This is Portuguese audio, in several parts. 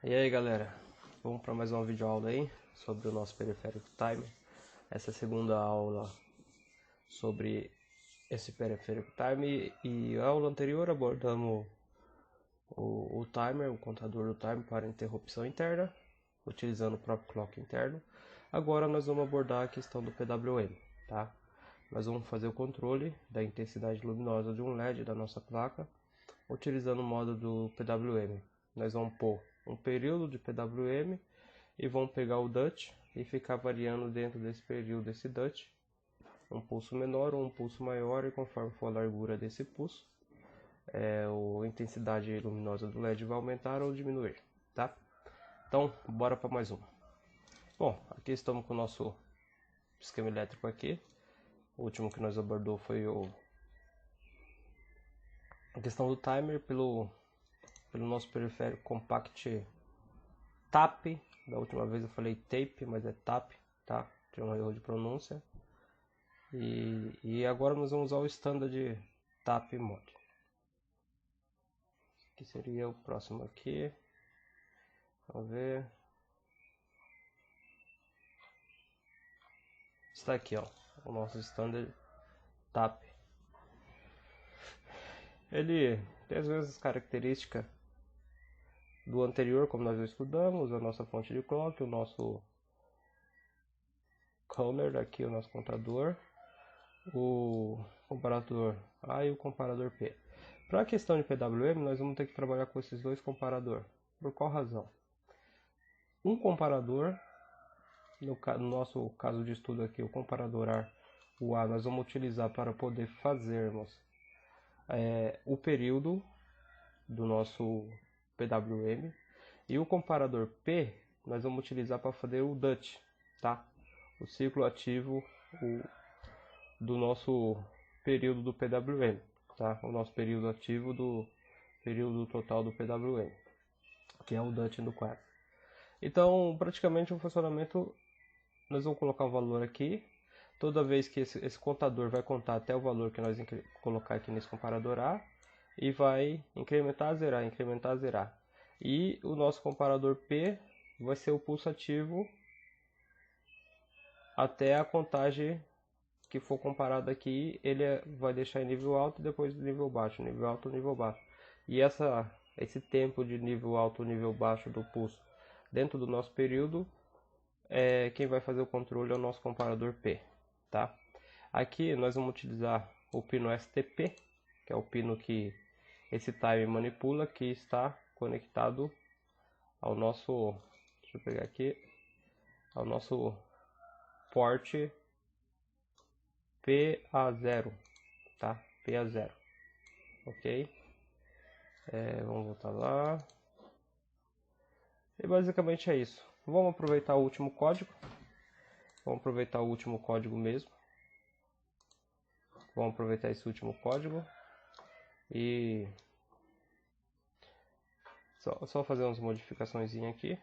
E aí galera, vamos para mais uma videoaula aí sobre o nosso periférico timer. Essa é a segunda aula sobre esse periférico timer, e a aula anterior abordamos o timer, o contador do timer para interrupção interna, utilizando o próprio clock interno. Agora nós vamos abordar a questão do PWM, tá? Nós vamos fazer o controle da intensidade luminosa de um LED da nossa placa, utilizando o modo do PWM. Nós vamos pôr um período de PWM e vamos pegar o DUT e ficar variando dentro desse período desse DUT, um pulso menor ou um pulso maior, e conforme for a largura desse pulso, a intensidade luminosa do LED vai aumentar ou diminuir, tá? Então, bora para mais uma. Bom, aqui estamos com o nosso esquema elétrico aqui. O último que nós abordou foi a questão do timer pelo nosso periférico compact TAP. Da última vez eu falei tape, mas é TAP, tá? Tem um erro de pronúncia. E agora nós vamos usar o standard TAP mod, que seria o próximo aqui. Vamos ver. Está aqui, ó, o nosso standard TAP. Ele tem as mesmas características do anterior, como nós já estudamos, a nossa fonte de clock, o nosso counter, aqui o nosso contador, o comparador A e o comparador P. Para a questão de PWM, nós vamos ter que trabalhar com esses dois comparadores. Por qual razão? Um comparador, no nosso caso de estudo aqui, o comparador A, o A, nós vamos utilizar para poder fazermos o período do nosso PWM, e o comparador P nós vamos utilizar para fazer o DUT, tá? O ciclo ativo do nosso período do PWM, tá? O nosso período ativo do período total do PWM, que é o DUT no quadro. Então, praticamente o funcionamento, nós vamos colocar o valor aqui. Toda vez que esse contador vai contar até o valor que nós colocar aqui nesse comparador A, e vai incrementar, zerar, incrementar, zerar. E o nosso comparador P vai ser o pulso ativo até a contagem que for comparada aqui. Ele vai deixar em nível alto e depois nível baixo, nível alto, nível baixo. E esse tempo de nível alto, nível baixo do pulso dentro do nosso período, quem vai fazer o controle é o nosso comparador P, tá? Aqui nós vamos utilizar o pino STP, que é o pino que esse timer manipula, que está conectado ao nosso, deixa eu pegar aqui, ao nosso porte PA0, tá? PA0, ok? Vamos voltar lá. E basicamente é isso. Vamos aproveitar o último código. Vamos aproveitar o último código mesmo. Vamos aproveitar esse último código e só fazer umas modificações aqui.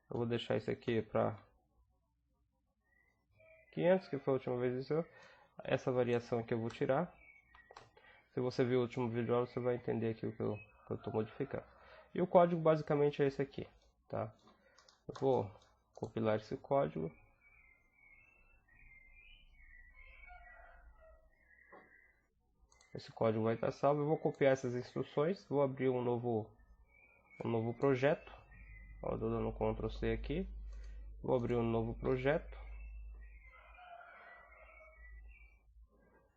Eu vou deixar isso aqui para 500, que foi a última vez isso. Essa variação aqui eu vou tirar. Se você viu o último vídeo, você vai entender aqui o que eu estou modificando. E o código basicamente é esse aqui, tá? Eu vou compilar esse código. Esse código vai estar salvo. Eu vou copiar essas instruções. Vou abrir um novo projeto. Estou dando Ctrl C aqui. Vou abrir um novo projeto.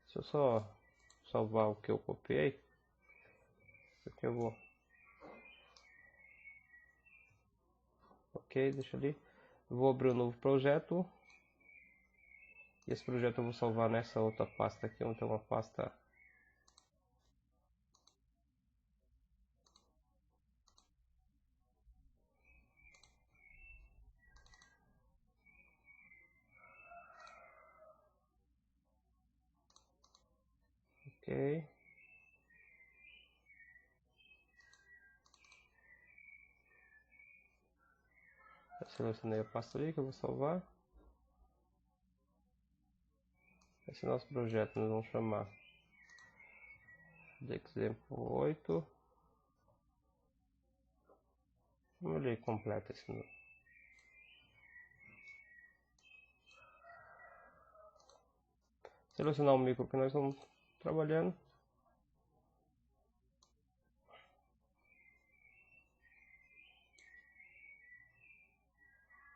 Deixa eu só salvar o que eu copiei. Isso aqui eu vou. Ok, deixa ali. Vou abrir um novo projeto. E esse projeto eu vou salvar nessa outra pasta aqui, onde tem uma pasta. Ok. Eu selecionei a pasta ali que eu vou salvar. Esse nosso projeto nós vamos chamar de exemplo 8. Vamos ler completo esse número. Selecionar o micro que nós estamos trabalhando.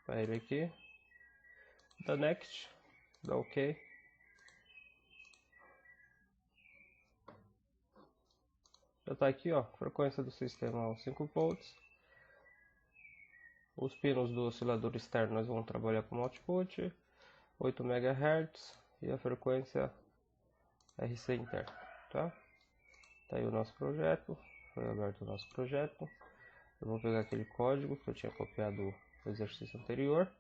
Para ele aqui. Dá next. Dá ok. Já está aqui, ó, frequência do sistema 5 volts. Os pinos do oscilador externo nós vamos trabalhar com output 8 MHz e a frequência RC interno, tá? Tá aí o nosso projeto, foi aberto o nosso projeto. Eu vou pegar aquele código que eu tinha copiado do exercício anterior.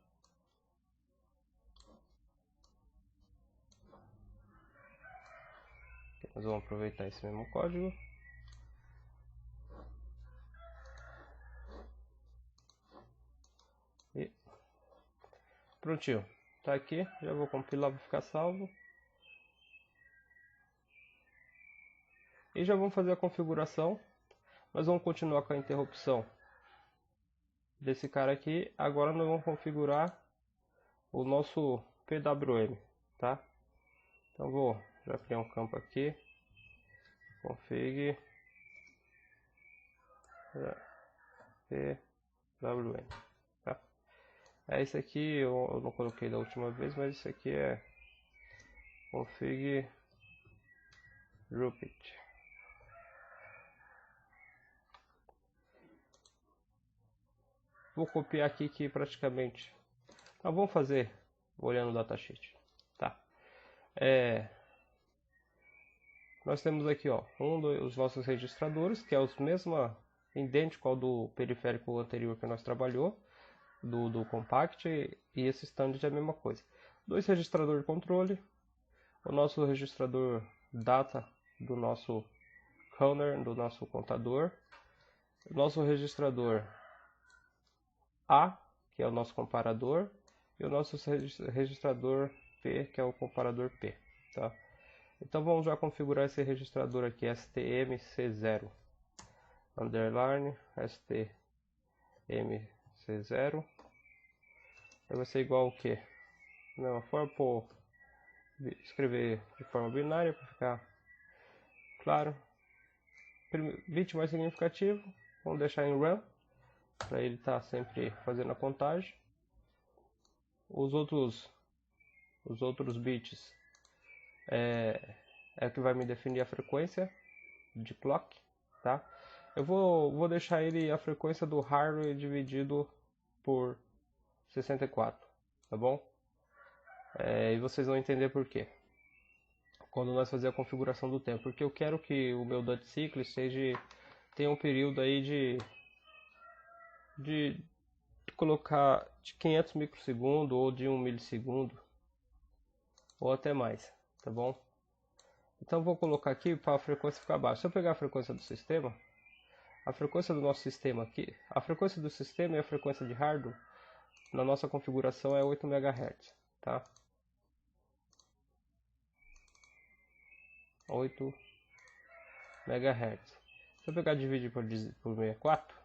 Nós vamos aproveitar esse mesmo código. E prontinho, tá aqui, já vou compilar para ficar salvo. E já vamos fazer a configuração. Nós vamos continuar com a interrupção desse cara aqui. Agora nós vamos configurar o nosso PWM, tá? Então vou já criar um campo aqui. Config PWM, tá? É esse aqui, eu não coloquei da última vez, mas esse aqui é config repeat. Vou copiar aqui que praticamente vamos fazer olhando o datasheet, tá? Nós temos aqui, ó, dos nossos registradores, que é os mesmo, idêntico ao do periférico anterior que nós trabalhou, do compact, e esse stand é a mesma coisa. 2 registradores de controle, o nosso registrador data do nosso counter, do nosso contador, o nosso registrador A, que é o nosso comparador, e o nosso registrador P, que é o comparador P, tá? Então vamos já configurar esse registrador aqui, STMC0, underline STMC0, vai ser igual ao que? Da mesma forma, vou escrever de forma binária para ficar claro. Bit mais significativo, vamos deixar em run, para ele estar sempre fazendo a contagem. Os outros bits é que vai me definir a frequência de clock, tá? Eu vou deixar ele a frequência do hardware dividido por 64, tá bom? E vocês vão entender por quê quando nós fazer a configuração do tempo, porque eu quero que o meu Dutch Cycle tenha um período aí de colocar de 500 microsegundos ou de 1 milissegundo ou até mais, tá bom? Então vou colocar aqui para a frequência ficar baixa. Se eu pegar a frequência do sistema, a frequência do nosso sistema aqui, a frequência do sistema e a frequência de hardware na nossa configuração é 8 MHz, tá? 8 MHz. Se eu pegar e dividir por 64,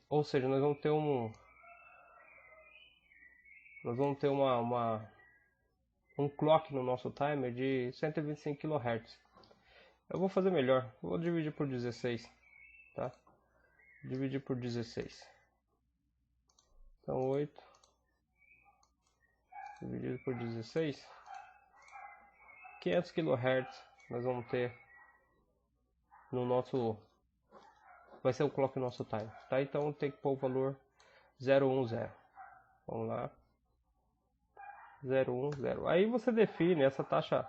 ou seja, nós vamos ter um clock no nosso timer de 125 kHz. Eu vou fazer melhor, vou dividir por 16, tá? Dividir por 16. Então 8 dividido por 16, 500 kHz nós vamos ter no nosso, vai ser o clock no nosso timer, tá? Então tem que pôr o valor 010. Vamos lá. 010. Aí você define essa taxa,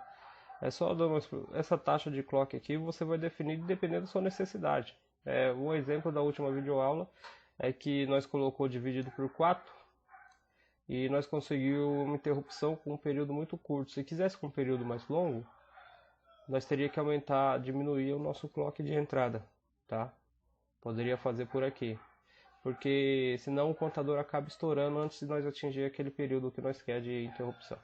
essa taxa de clock aqui você vai definir dependendo da sua necessidade. Um exemplo da última videoaula é que nós colocou dividido por 4 e nós conseguimos uma interrupção com um período muito curto. Se quisesse com um período mais longo, nós teria que diminuir o nosso clock de entrada, tá? Poderia fazer por aqui, porque senão o contador acaba estourando antes de nós atingir aquele período que nós quer de interrupção.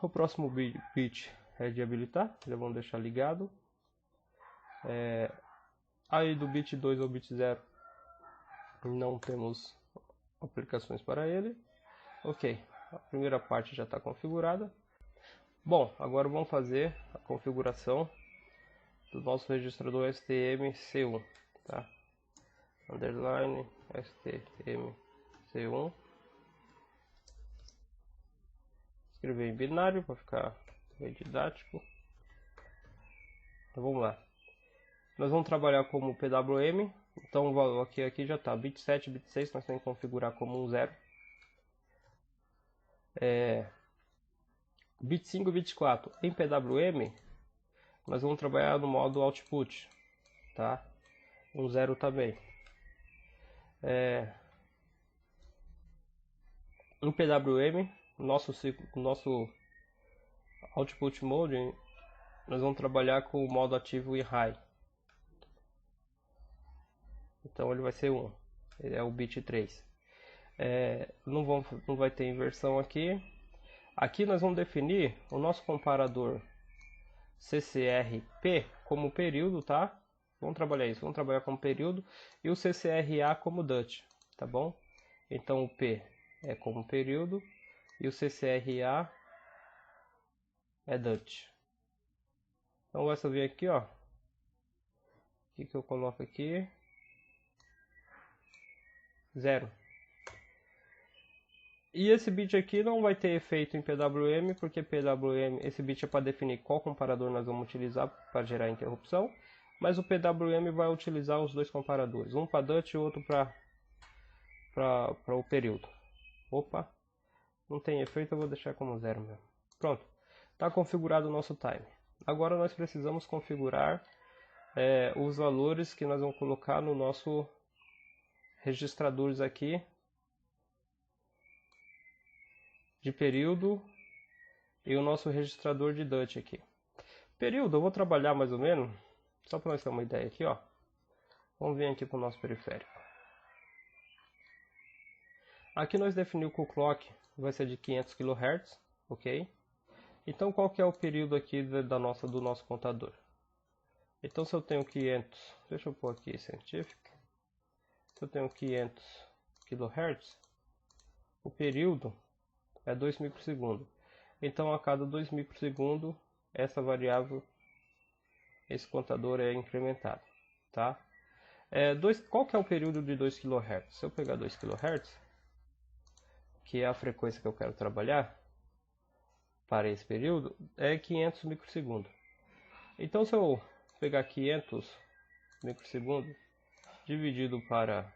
O próximo bit é de habilitar, já vamos deixar ligado. Aí do bit 2 ao bit 0 não temos aplicações para ele. Ok, a primeira parte já está configurada. Bom, agora vamos fazer a configuração do nosso registrador STM-C1, tá? Underline STM-C1. Escrever em binário para ficar bem didático. Então vamos lá. Nós vamos trabalhar como PWM. Então o valor aqui já está. Bit 7, bit 6 nós temos que configurar como um 0. Bit 5 e bit 4 em PWM nós vamos trabalhar no modo output, tá? Um 0 também. Em PWM, nosso output mode, nós vamos trabalhar com o modo ativo e high. Então ele vai ser 1, ele é o bit 3. Não vai ter inversão aqui. Aqui nós vamos definir o nosso comparador CCRP como período, tá? Vamos trabalhar isso, vamos trabalhar como período, e o CCRA como DUT, tá bom? Então o P é como período e o CCRA é DUT. Então basta vir aqui, ó. O que eu coloco aqui? 0. E esse bit aqui não vai ter efeito em PWM, porque PWM, esse bit é para definir qual comparador nós vamos utilizar para gerar interrupção, mas o PWM vai utilizar os dois comparadores, um para DUT e outro para o período. Opa, não tem efeito, eu vou deixar como 0 mesmo. Pronto, está configurado o nosso time. Agora nós precisamos configurar os valores que nós vamos colocar no nosso registradores aqui de período e o nosso registrador de DUT aqui. Período eu vou trabalhar mais ou menos, só para nós ter uma ideia aqui, ó. Vamos vir aqui para o nosso periférico. Aqui nós definimos que o clock vai ser de 500 kHz, ok? Então qual que é o período aqui do nosso contador? Então se eu tenho 500, deixa eu pôr aqui Scientific. Se eu tenho 500 kHz, o período é 2000 por segundo. Então a cada 2000 por segundo, essa variável, esse contador é incrementado, tá? Qual que é o período de 2 kHz? Se eu pegar 2 kHz, que é a frequência que eu quero trabalhar para esse período, é 500 microsegundos. Então se eu pegar 500 microsegundos dividido para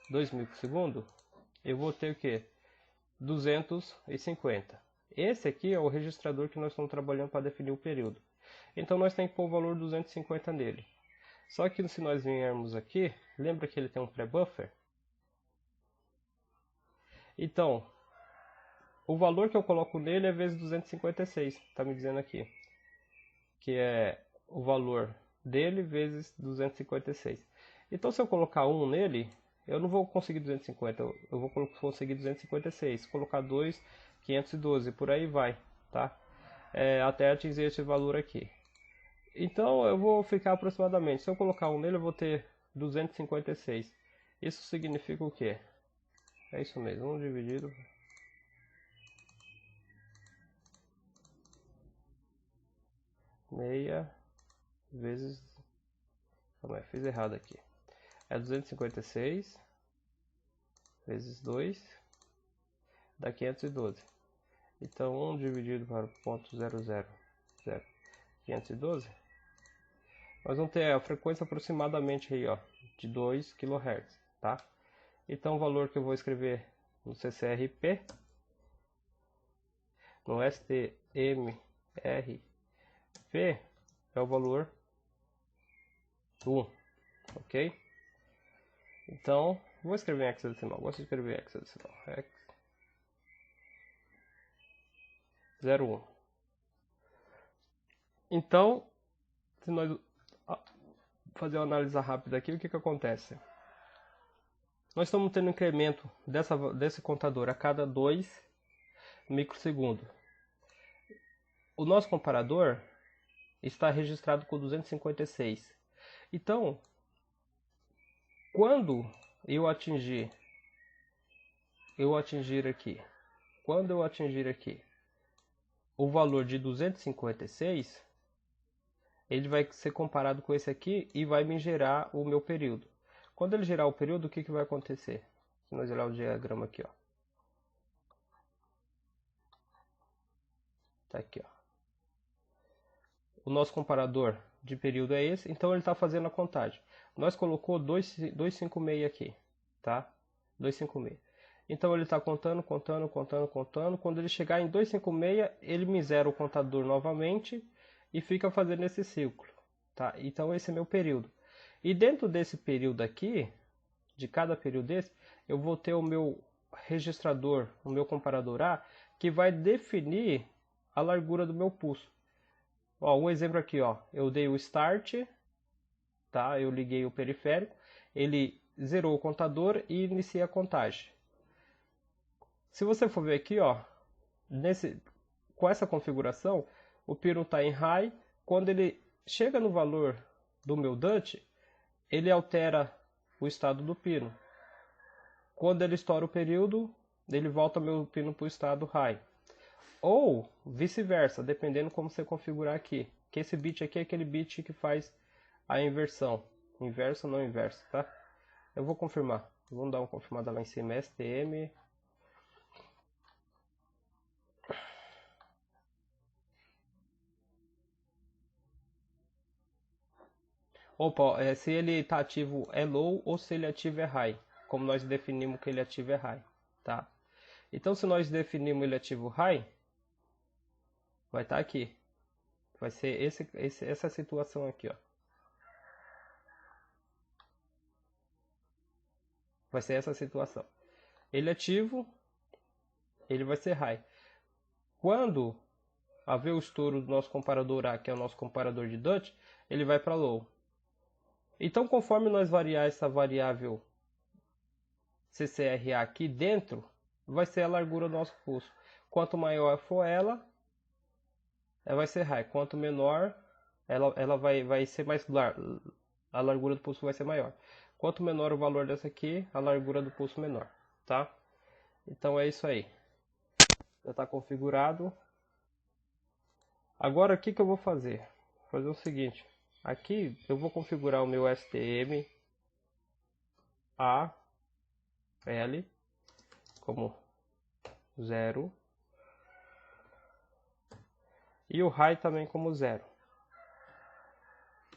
2 microsegundos, eu vou ter o que? 250. Esse aqui é o registrador que nós estamos trabalhando para definir o período. Então nós temos que pôr o valor 250 nele. Só que se nós viermos aqui, lembra que ele tem um pré-buffer? Então, o valor que eu coloco nele é vezes 256, está me dizendo aqui. Que é o valor dele vezes 256. Então se eu colocar 1 nele, eu não vou conseguir 250, eu vou conseguir 256. Se colocar 2, 512, por aí vai, tá? Até atingir esse valor aqui. Então eu vou ficar aproximadamente, se eu colocar 1 nele, eu vou ter 256. Isso significa o quê? É isso mesmo, 1 dividido... 6 vezes... Calma aí, fiz errado aqui. É 256 vezes 2 dá 512. Então 1 dividido para ponto 0,00512, nós vamos ter a frequência aproximadamente aí, ó, de 2 kHz, tá? Então o valor que eu vou escrever no CCRP, no STMRP, é o valor 1, ok? Então, vou escrever em hexadecimal, gosto de escrever em hexadecimal, hex 01. Então, se nós fazer uma análise rápida aqui, o que acontece? Nós estamos tendo um incremento desse contador a cada 2 microsegundo. O nosso comparador está registrado com 256. Então, quando eu atingir aqui, o valor de 256, ele vai ser comparado com esse aqui e vai me gerar o meu período. Quando ele gerar o período, o que vai acontecer? Se nós olhar o diagrama aqui, ó. Tá aqui, ó. O nosso comparador de período é esse, então ele está fazendo a contagem. Nós colocou 256 aqui, tá? 256. Então ele está contando. Quando ele chegar em 256, ele me zera o contador novamente e fica fazendo esse ciclo, tá? Então esse é meu período. E dentro desse período aqui, de cada período desse, eu vou ter o meu registrador, o meu comparador A, que vai definir a largura do meu pulso. Ó, um exemplo aqui, ó, eu dei o start, tá? Eu liguei o periférico, ele zerou o contador e inicia a contagem. Se você for ver aqui, ó, com essa configuração, o pino está em high. Quando ele chega no valor do meu DUT, ele altera o estado do pino. Quando ele estoura o período, ele volta meu pino para o estado high. Ou vice-versa, dependendo como você configurar aqui. Que esse bit aqui é aquele bit que faz a inversão. Inverso ou não inverso, tá? Eu vou confirmar. Vamos dar uma confirmada lá em cima. STM. Opa, se ele está ativo é low ou se ele ativo é high. Como nós definimos que ele ativo é high, tá? Então se nós definimos ele ativo high, vai estar aqui. Vai ser essa situação aqui, ó. Vai ser essa situação. Ele ativo, ele vai ser high. Quando haver o estouro do nosso comparador A, que é o nosso comparador de DUT, ele vai para low. Então, conforme nós variar essa variável CCRA aqui dentro, vai ser a largura do nosso pulso. Quanto maior for ela vai ser high. Quanto menor, ela vai ser mais larga. A largura do pulso vai ser maior. Quanto menor o valor dessa aqui, a largura do pulso menor, tá? Então é isso aí. Já está configurado. Agora o que eu vou fazer? Vou fazer o seguinte. Aqui eu vou configurar o meu STM A L como 0 e o high também como 0.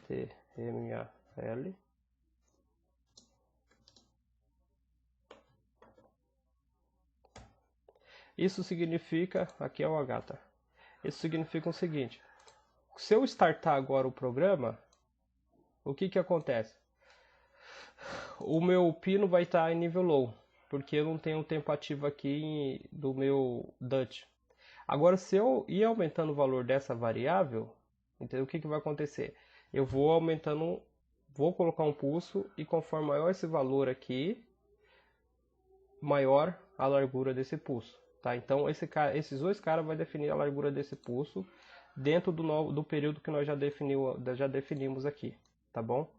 TMAL. Isso significa, aqui é o H, tá? Isso significa o seguinte: se eu startar agora o programa, o que acontece? O meu pino vai estar em nível low, porque eu não tenho o tempo ativo aqui do meu DUT. Agora, se eu ir aumentando o valor dessa variável, então o que vai acontecer? Eu vou aumentando, vou colocar um pulso e conforme maior esse valor aqui, maior a largura desse pulso, tá? Então esses dois caras vão definir a largura desse pulso dentro do período que nós já definimos aqui, tá bom?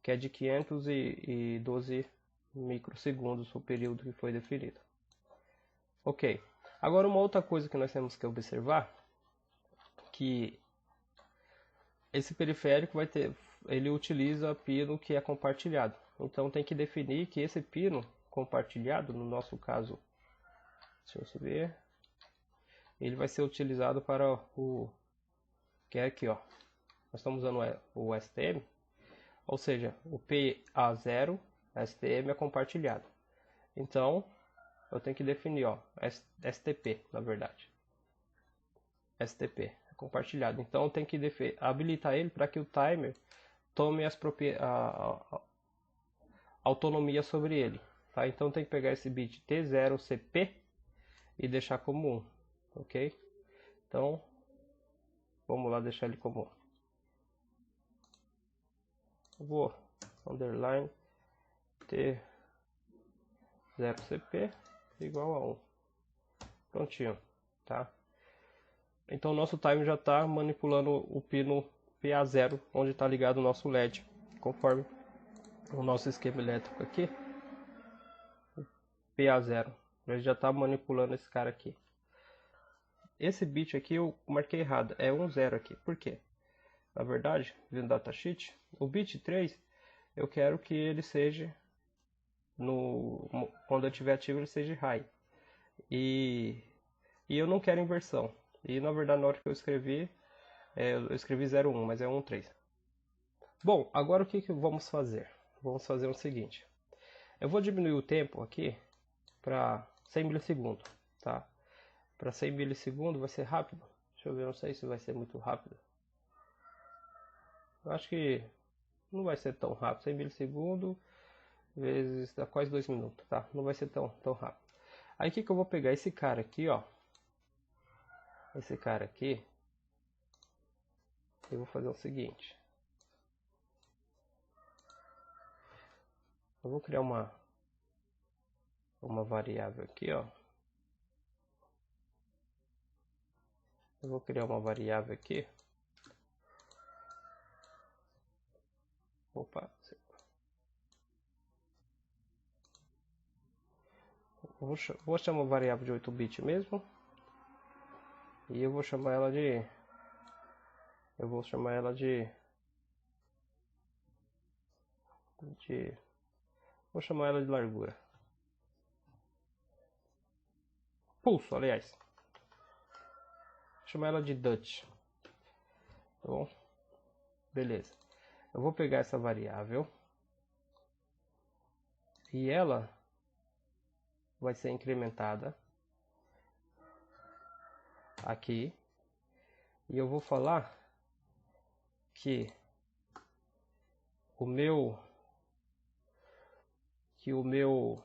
Que é de 512 microsegundos o período que foi definido. Ok. Agora uma outra coisa que nós temos que observar, que esse periférico ele utiliza pino que é compartilhado. Então tem que definir que esse pino compartilhado, no nosso caso, deixa eu ver, ele vai ser utilizado para o que é aqui, ó. Nós estamos usando o STM, ou seja, o PA0 STM é compartilhado. Então eu tenho que definir, ó, STP, na verdade. STP é compartilhado. Então eu tenho que habilitar ele para que o timer tome a autonomia sobre ele, tá? Então tem que pegar esse bit T0CP e deixar como 1, ok? Então vamos lá deixar ele como 1. Vou underline T0CP igual a 1. Prontinho. tá? Então o nosso timer já está manipulando o pino PA0, onde está ligado o nosso LED, conforme o nosso esquema elétrico aqui, PA0. Ele já está manipulando esse cara aqui. Esse bit aqui eu marquei errado, é 10 aqui. Por quê? Na verdade, vendo datasheet, o bit 3 eu quero que ele seja, quando eu estiver ativo, ele seja high. E eu não quero inversão. E na verdade, na hora que eu escrevi 01, mas é 13. Bom, agora o que vamos fazer? Vamos fazer o seguinte. Eu vou diminuir o tempo aqui para 100 milissegundos, tá? Para 100 milissegundos vai ser rápido. Deixa eu ver, não sei se vai ser muito rápido. Eu acho que não vai ser tão rápido. 100 milissegundos vezes dá quase 2 minutos, tá? Não vai ser tão rápido. Aí o que eu vou pegar? Esse cara aqui, ó. Esse cara aqui. Eu vou fazer o seguinte. Eu vou criar uma variável aqui, ó. Eu vou criar uma variável aqui. Opa. Vou chamar uma variável de 8 bits mesmo. E eu vou chamar ela de... Vou chamar ela de largura. Pulso, aliás. Vou chamar ela de Dutch. Tá bom? Beleza. Eu vou pegar essa variável. E ela vai ser incrementada aqui. E eu vou falar que o meu STMAL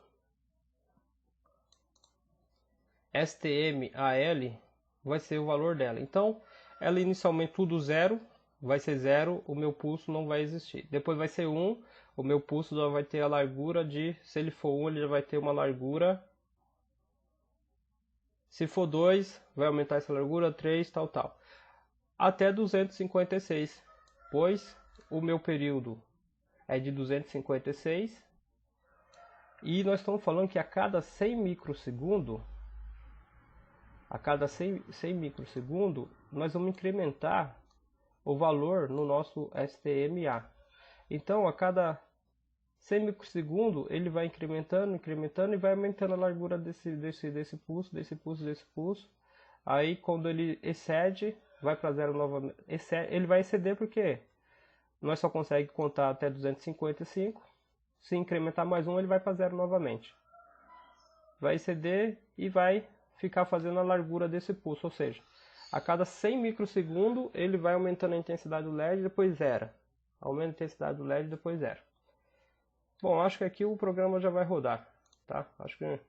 vai ser o valor dela. Então, ela inicialmente tudo 0, vai ser 0, o meu pulso não vai existir. Depois vai ser 1, o meu pulso já vai ter a largura de, se ele for 1, ele já vai ter uma largura. Se for 2, vai aumentar essa largura, 3, tal. Até 256, pois o meu período é de 256. E nós estamos falando que a cada 100 microsegundos, nós vamos incrementar o valor no nosso STMA. Então, a cada 100 microsegundos, ele vai incrementando e vai aumentando a largura desse pulso. Aí, quando ele excede, vai para 0 novamente. Ele vai exceder porque nós só conseguimos contar até 255. Se incrementar mais um, ele vai para 0 novamente. Vai exceder e vai ficar fazendo a largura desse pulso. Ou seja, a cada 100 microsegundos, ele vai aumentando a intensidade do LED e depois zera. Aumenta a intensidade do LED e depois zera. Bom, acho que aqui o programa já vai rodar, tá? Acho que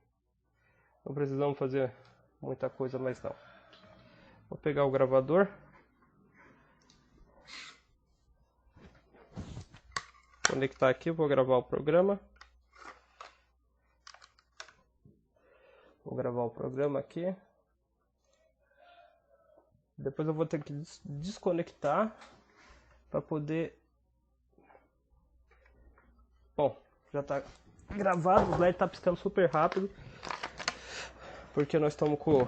não precisamos fazer muita coisa mais não. Vou pegar o gravador. Conectar aqui, vou gravar o programa. Vou gravar o programa aqui. Depois eu vou ter que desconectar para poder... Bom, já está gravado, o LED está piscando super rápido. Porque nós estamos com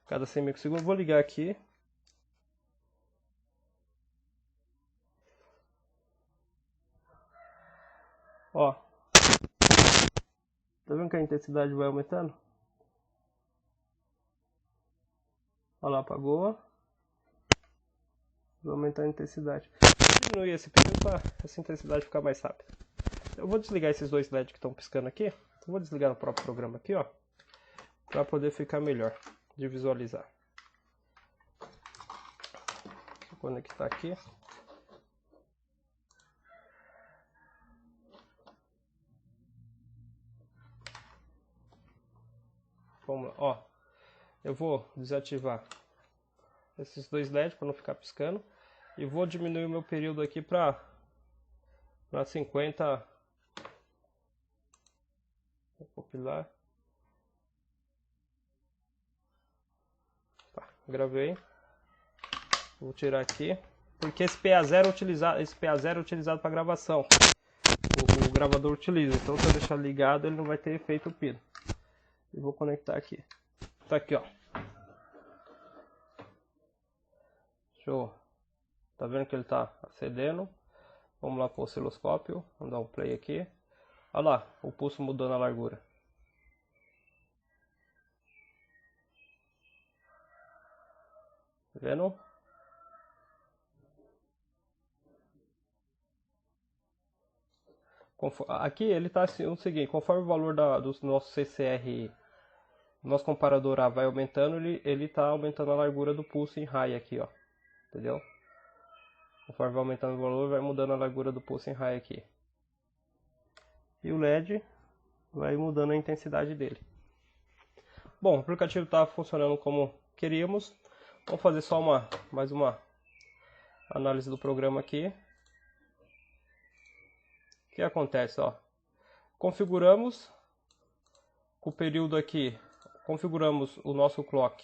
cada 100 microsegundos. Vou ligar aqui. Ó. Tá vendo que a intensidade vai aumentando? Olha lá, apagou. Vou aumentar a intensidade. Vou diminuir esse período para essa intensidade ficar mais rápida. Eu vou desligar esses dois LEDs que estão piscando aqui. Eu vou desligar no próprio programa aqui, ó. Para poder ficar melhor de visualizar. Vou conectar aqui. Vamos lá, ó. Eu vou desativar esses dois LEDs para não ficar piscando. E vou diminuir o meu período aqui para na 50. Vou compilar. Tá, gravei. Vou tirar aqui, porque esse PA0 é utilizado para gravação. O gravador utiliza, então se eu deixar ligado ele não vai ter efeito pino. E vou conectar aqui. Tá aqui, ó. Show. Tá vendo que ele tá acendendo? Vamos lá pro osciloscópio. Vamos dar um play aqui. Olha lá, o pulso mudando a largura. Tá vendo? Aqui ele está assim, o seguinte, conforme o valor do nosso CCR, nosso comparador A vai aumentando, ele está aumentando a largura do pulso em raio aqui, ó, entendeu? Conforme vai aumentando o valor, vai mudando a largura do pulso em raio aqui. E o LED vai mudando a intensidade dele. Bom, o aplicativo está funcionando como queríamos. Vamos fazer só mais uma análise do programa aqui. O que acontece, ó? Configuramos o período aqui, configuramos o nosso clock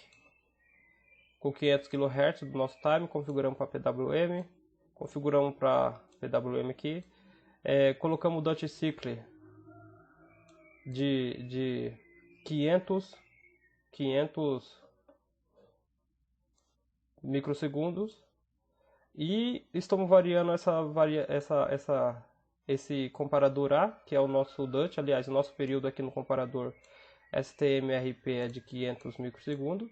com 500 kHz do nosso time, configuramos para PWM, configuramos para PWM aqui, colocamos o Dutch Cycle de 500 microsegundos e estamos variando esse comparador A, que é o nosso Dutch, aliás, o nosso período aqui no comparador STMRP é de 500 microsegundos.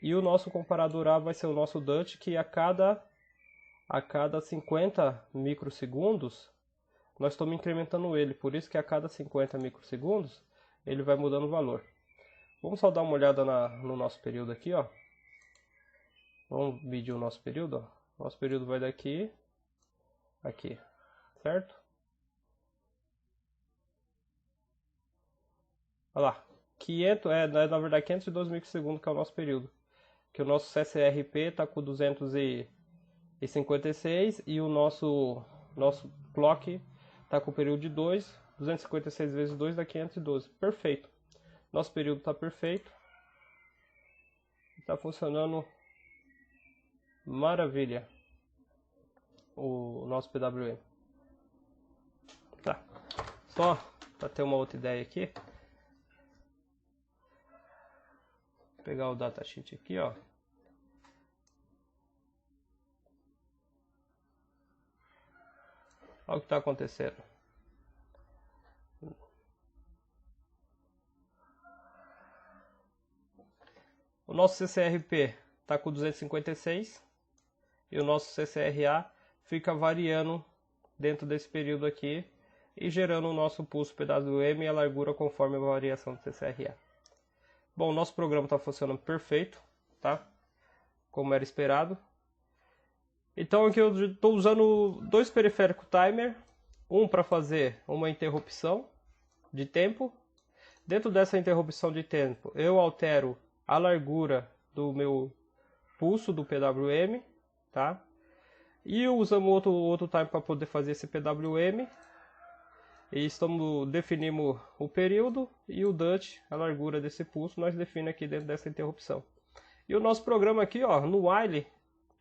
E o nosso comparador A vai ser o nosso Dutch, que a cada 50 microsegundos nós estamos incrementando ele. Por isso que a cada 50 microsegundos ele vai mudando o valor. Vamos só dar uma olhada no nosso período aqui, ó. Vamos medir o nosso período, ó. Nosso período vai daqui aqui, certo? Olha lá, 500, na verdade 512 microsegundos que é o nosso período. Que o nosso CCRP está com 256 e o nosso clock está com o período de 2, 256 vezes 2 dá 512. Perfeito. Nosso período está perfeito. Está funcionando maravilha o nosso PWM. Tá. Só para ter uma outra ideia aqui. Vou pegar o datasheet aqui, ó. Olha o que está acontecendo. O nosso CCRP está com 256 e o nosso CCRA fica variando dentro desse período aqui e gerando o nosso pulso PWM e a largura conforme a variação do CCRA. Bom, o nosso programa está funcionando perfeito, tá? Como era esperado. Então aqui eu estou usando dois periféricos timer, um para fazer uma interrupção de tempo. Dentro dessa interrupção de tempo eu altero a largura do meu pulso do PWM, tá? E usamos outro time para poder fazer esse PWM. E definimos o período e o Dutch, a largura desse pulso, nós definimos aqui dentro dessa interrupção. E o nosso programa aqui, ó, no while,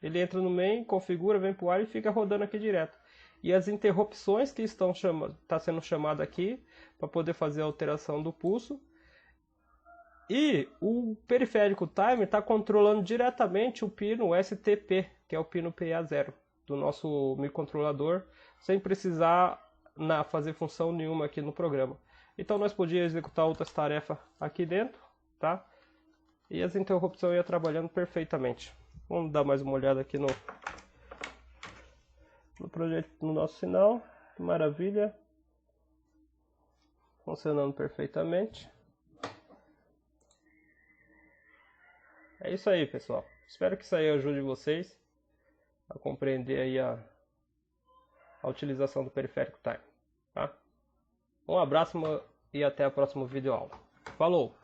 ele entra no main, configura, vem para o while e fica rodando aqui direto. E as interrupções que está sendo chamadas aqui, para poder fazer a alteração do pulso. E o periférico timer está controlando diretamente o pino STP, que é o pino PA0 do nosso microcontrolador, sem precisar fazer função nenhuma aqui no programa. Então nós podíamos executar outras tarefas aqui dentro, tá? E as interrupções iam trabalhando perfeitamente. Vamos dar mais uma olhada aqui no projeto, no nosso sinal. Maravilha. Funcionando perfeitamente. É isso aí, pessoal. Espero que isso aí ajude vocês a compreender aí a utilização do periférico time, tá? Um abraço e até a próxima videoaula. Falou!